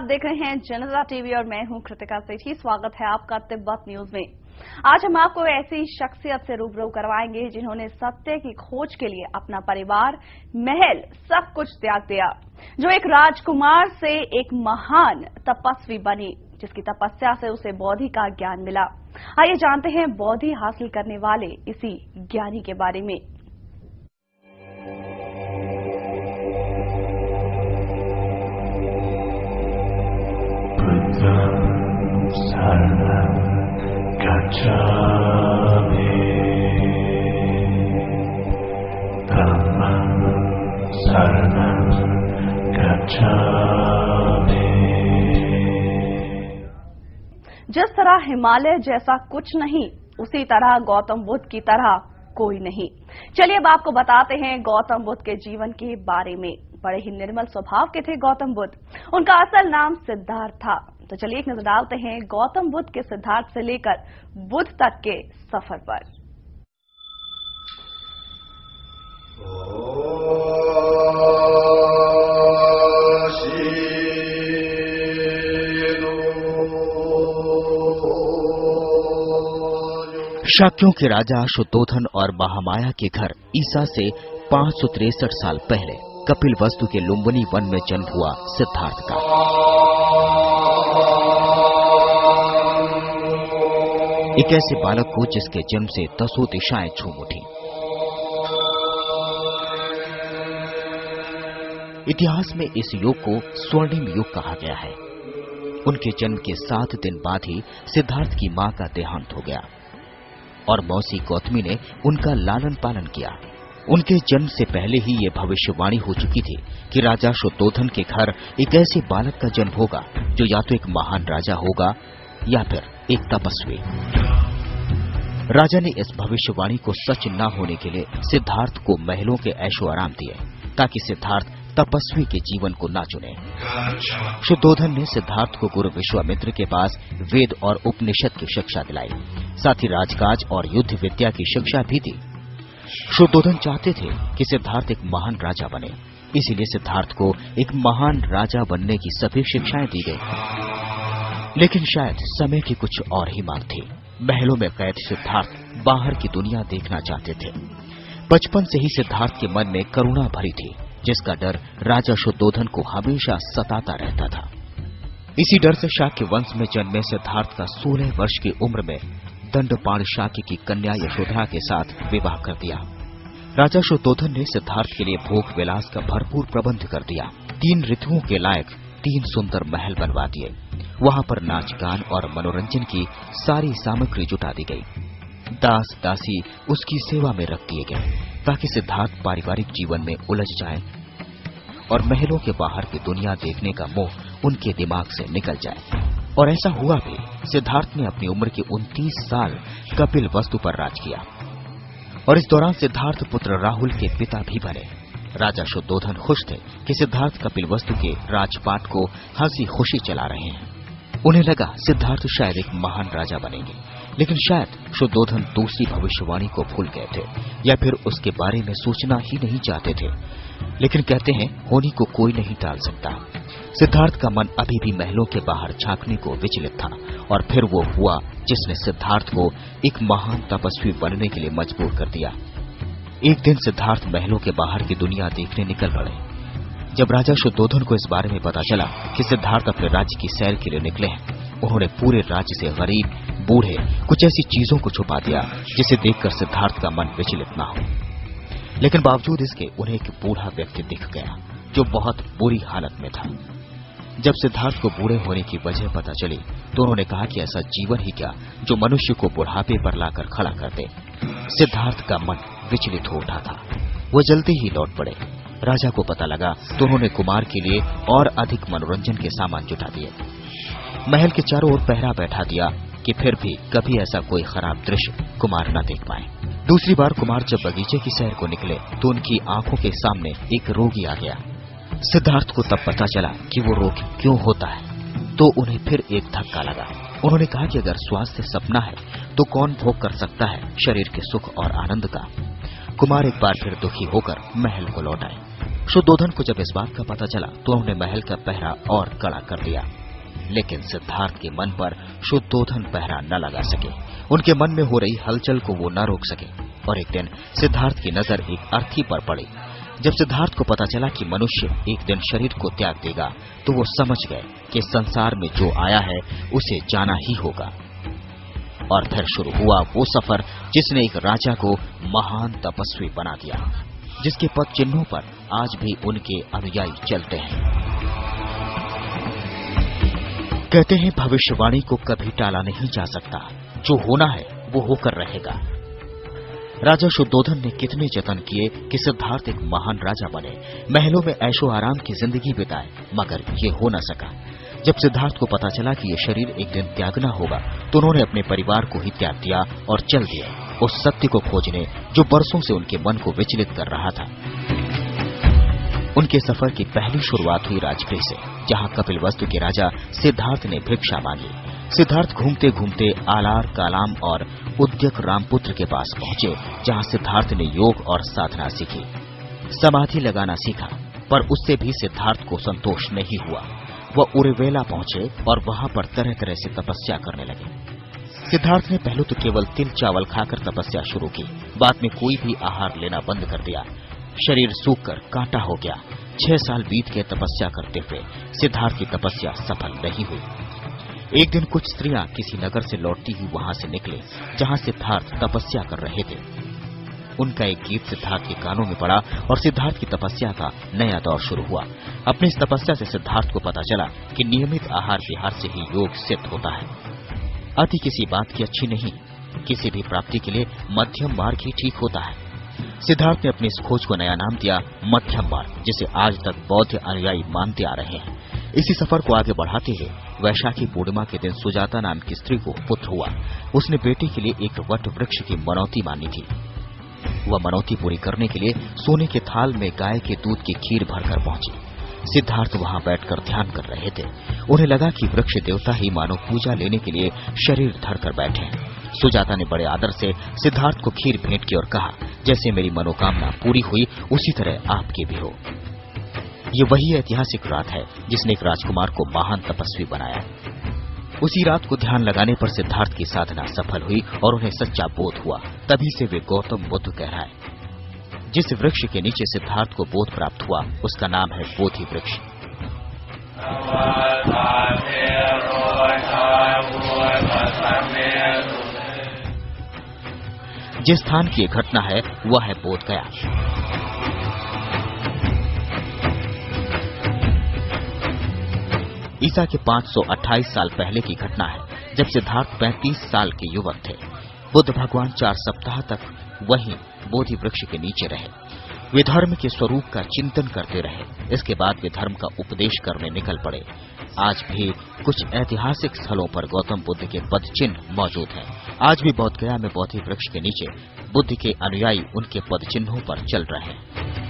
देख रहे हैं जनता टीवी और मैं हूं कृतिका सेठी। स्वागत है आपका तिब्बत न्यूज में। आज हम आपको ऐसी शख्सियत से रूबरू करवाएंगे जिन्होंने सत्य की खोज के लिए अपना परिवार, महल सब कुछ त्याग दिया, जो एक राजकुमार से एक महान तपस्वी बनी, जिसकी तपस्या से उसे बोधि का ज्ञान मिला। आइए जानते हैं बोधि हासिल करने वाले इसी ज्ञानी के बारे में। जिस तरह हिमालय जैसा कुछ नहीं, उसी तरह गौतम बुद्ध की तरह कोई नहीं। चलिए अब आपको बताते हैं गौतम बुद्ध के जीवन के बारे में। बड़े ही निर्मल स्वभाव के थे गौतम बुद्ध। उनका असल नाम सिद्धार्थ था। तो चलिए एक नजर डालते हैं गौतम बुद्ध के सिद्धार्थ से लेकर बुद्ध तक के सफर पर। शाक्यों के राजा शुद्धोधन और महामाया के घर ईसा से 563 साल पहले कपिलवस्तु के लुम्बिनी वन में जन्म हुआ सिद्धार्थ का। एक ऐसे बालक को जिसके जन्म से 10 दिशाएं झूम उठी। इतिहास में इस युग को स्वर्णिम युग कहा गया है। उनके जन्म के 7 दिन बाद ही सिद्धार्थ की मां का देहांत हो गया और मौसी गौतमी ने उनका लालन पालन किया। उनके जन्म से पहले ही ये भविष्यवाणी हो चुकी थी कि राजा शुद्धोधन के घर एक ऐसे बालक का जन्म होगा जो या तो एक महान राजा होगा या फिर एक तपस्वी। राजा ने इस भविष्यवाणी को सच न होने के लिए सिद्धार्थ को महलों के ऐशो आराम दिए ताकि सिद्धार्थ तपस्वी के जीवन को न चुने। शुद्धोधन ने सिद्धार्थ को गुरु विश्वामित्र के पास वेद और उपनिषद की शिक्षा दिलाई, साथ ही राजकाज और युद्ध विद्या की शिक्षा भी दी। शुद्धोधन चाहते थे कि सिद्धार्थ एक महान राजा बने, इसीलिए सिद्धार्थ को एक महान राजा बनने की सभी शिक्षाएं दी गई। लेकिन शायद समय की कुछ और ही मांग थी। महलों में कैद सिद्धार्थ बाहर की दुनिया देखना चाहते थे। बचपन से ही सिद्धार्थ के मन में करुणा भरी थी, जिसका डर राजा शुद्धोधन को हमेशा सताता रहता था। इसी डर से शाक्य वंश में जन्मे सिद्धार्थ का 16 वर्ष की उम्र में दंडपाण शाक्य की कन्या यशोधरा के साथ विवाह कर दिया। राजा शुद्धोधन ने सिद्धार्थ के लिए भोग विलास का भरपूर प्रबंध कर दिया। 3 ऋतुओं के लायक 3 सुंदर महल बनवा दिए। वहां पर नाच गान और मनोरंजन की सारी सामग्री जुटा दी गई। दास दासी उसकी सेवा में रख दिए गए ताकि सिद्धार्थ पारिवारिक जीवन में उलझ जाए और महलों के बाहर की दुनिया देखने का मोह उनके दिमाग से निकल जाए। और ऐसा हुआ भी। सिद्धार्थ ने अपनी उम्र के 29 साल कपिलवस्तु पर राज किया और इस दौरान सिद्धार्थ पुत्र राहुल के पिता भी बने। राजा शुद्धोधन खुश थे कि सिद्धार्थ कपिलवस्तु के राजपाट को हंसी खुशी चला रहे हैं। उन्हें लगा सिद्धार्थ शायद एक महान राजा बनेंगे, लेकिन शायद शुद्धोधन दूसरी भविष्यवाणी को भूल गए थे या फिर उसके बारे में सोचना ही नहीं चाहते थे। लेकिन कहते हैं होनी को कोई नहीं टाल सकता। सिद्धार्थ का मन अभी भी महलों के बाहर झांकने को विचलित था और फिर वो हुआ जिसने सिद्धार्थ को एक महान तपस्वी बनने के लिए मजबूर कर दिया। एक दिन सिद्धार्थ महलों के बाहर की दुनिया देखने निकल पड़े। जब राजा शुद्धोधन को इस बारे में पता चला कि सिद्धार्थ अपने राज्य की सैर के लिए निकले हैं, उन्होंने पूरे राज्य से गरीब, बूढ़े, कुछ ऐसी चीजों को छुपा दिया जिसे देखकर सिद्धार्थ का मन विचलित न हो। लेकिन बावजूद इसके उन्हें एक बूढ़ा व्यक्ति दिख गया जो बहुत बुरी हालत में था। जब सिद्धार्थ को बूढ़े होने की वजह पता चली तो उन्होंने कहा कि ऐसा जीवन ही क्या जो मनुष्य को बुढ़ापे पर लाकर खड़ा कर दे। सिद्धार्थ का मन विचलित हो उठा था। वो जल्दी ही लौट पड़े। राजा को पता लगा तो उन्होंने कुमार के लिए और अधिक मनोरंजन के सामान जुटा दिए। महल के चारों ओर पहरा बैठा दिया कि फिर भी कभी ऐसा कोई खराब दृश्य कुमार न देख पाए। दूसरी बार कुमार जब बगीचे की सैर को निकले तो उनकी आंखों के सामने एक रोगी आ गया। सिद्धार्थ को तब पता चला कि वो रोग क्यों होता है, तो उन्हें फिर एक धक्का लगा। उन्होंने कहा कि अगर स्वास्थ्य सपना है तो कौन भोग कर सकता है शरीर के सुख और आनंद का। कुमार एक बार फिर दुखी होकर महल को लौट आए। शुद्धोधन को जब इस बात का पता चला तो उन्होंने महल का पहरा और कड़ा कर दिया, लेकिन सिद्धार्थ के मन पर शुद्धोधन पहरा न लगा सके। उनके मन में हो रही हलचल को वो न रोक सके। और एक दिन सिद्धार्थ की नजर एक अर्थी पर पड़ी। जब सिद्धार्थ को पता चला कि मनुष्य एक दिन शरीर को त्याग देगा तो वो समझ गए कि संसार में जो आया है उसे जाना ही होगा। और फिर शुरू हुआ वो सफर जिसने एक राजा को महान तपस्वी बना दिया, जिसके पद चिन्हों पर आज भी उनके अनुयायी चलते हैं। कहते हैं भविष्यवाणी को कभी टाला नहीं जा सकता, जो होना है वो होकर रहेगा। राजा शुद्धोधन ने कितने जतन किए कि सिद्धार्थ एक महान राजा बने, महलों में ऐशो आराम की जिंदगी बिताए, मगर ये हो न सका। जब सिद्धार्थ को पता चला कि ये शरीर एक दिन त्यागना होगा तो उन्होंने अपने परिवार को ही त्याग दिया और चल दिए उस सत्य को खोजने जो बरसों से उनके मन को विचलित कर रहा था। उनके सफर की पहली शुरुआत हुई राजगृह से, जहां कपिलवस्तु के राजा सिद्धार्थ ने भिक्षा मांगी। सिद्धार्थ घूमते घूमते आलार, कालाम और उद्यक रामपुत्र के पास पहुंचे, जहां सिद्धार्थ ने योग और साधना सीखी, समाधि लगाना सीखा। पर उससे भी सिद्धार्थ को संतोष नहीं हुआ। वह उर्वेला पहुंचे और वहां पर तरह तरह से तपस्या करने लगे। सिद्धार्थ ने पहले तो केवल तिल चावल खाकर तपस्या शुरू की, बाद में कोई भी आहार लेना बंद कर दिया। शरीर सूखकर कांटा हो गया। 6 साल बीत गए तपस्या करते हुए। सिद्धार्थ की तपस्या सफल नहीं हुई। एक दिन कुछ स्त्रियां किसी नगर से लौटती हुई वहां से निकले जहां सिद्धार्थ तपस्या कर रहे थे। उनका एक गीत सिद्धार्थ के कानों में पड़ा और सिद्धार्थ की तपस्या का नया दौर शुरू हुआ। अपनी इस तपस्या से सिद्धार्थ को पता चला कि नियमित आहार विहार से ही योग सिद्ध होता है। अति किसी बात की अच्छी नहीं, किसी भी प्राप्ति के लिए मध्यम मार्ग ही ठीक होता है। सिद्धार्थ ने अपनी इस खोज को नया नाम दिया मध्यम मार्ग, जिसे आज तक बौद्ध अनुयायी मानते आ रहे हैं। इसी सफर को आगे बढ़ाते हुए वैशाखी पूर्णिमा के दिन सुजाता नाम की स्त्री को पुत्र हुआ। उसने बेटे के लिए एक वट वृक्ष की मनौती मानी थी। वह मनौती पूरी करने के लिए सोने के थाल में गाय के दूध की खीर भरकर पहुंची। सिद्धार्थ वहां बैठकर ध्यान कर रहे थे। उन्हें लगा कि वृक्ष देवता ही मानो पूजा लेने के लिए शरीर धरकर बैठे हैं। सुजाता ने बड़े आदर से सिद्धार्थ को खीर भेंट की और कहा, जैसे मेरी मनोकामना पूरी हुई उसी तरह आपकी भी हो। ये वही ऐतिहासिक रात है जिसने एक राजकुमार को महान तपस्वी बनाया। उसी रात को ध्यान लगाने पर सिद्धार्थ की साधना सफल हुई और उन्हें सच्चा बोध हुआ। तभी से वे गौतम बुद्ध कहलाए। जिस वृक्ष के नीचे सिद्धार्थ को बोध प्राप्त हुआ उसका नाम है बोधि वृक्ष। जिस स्थान की घटना है वह है बोध गया। ईसा के 528 साल पहले की घटना है, जब सिद्धार्थ 35 साल के युवक थे। बुद्ध भगवान 4 सप्ताह तक वहीं बोधि वृक्ष के नीचे रहे। वे धर्म के स्वरूप का चिंतन करते रहे। इसके बाद वे धर्म का उपदेश करने निकल पड़े। आज भी कुछ ऐतिहासिक स्थलों पर गौतम बुद्ध के पद चिन्ह मौजूद हैं। आज भी बोध गया में बोधि वृक्ष के नीचे बुद्ध के अनुयायी उनके पद चिन्हों पर चल रहे हैं।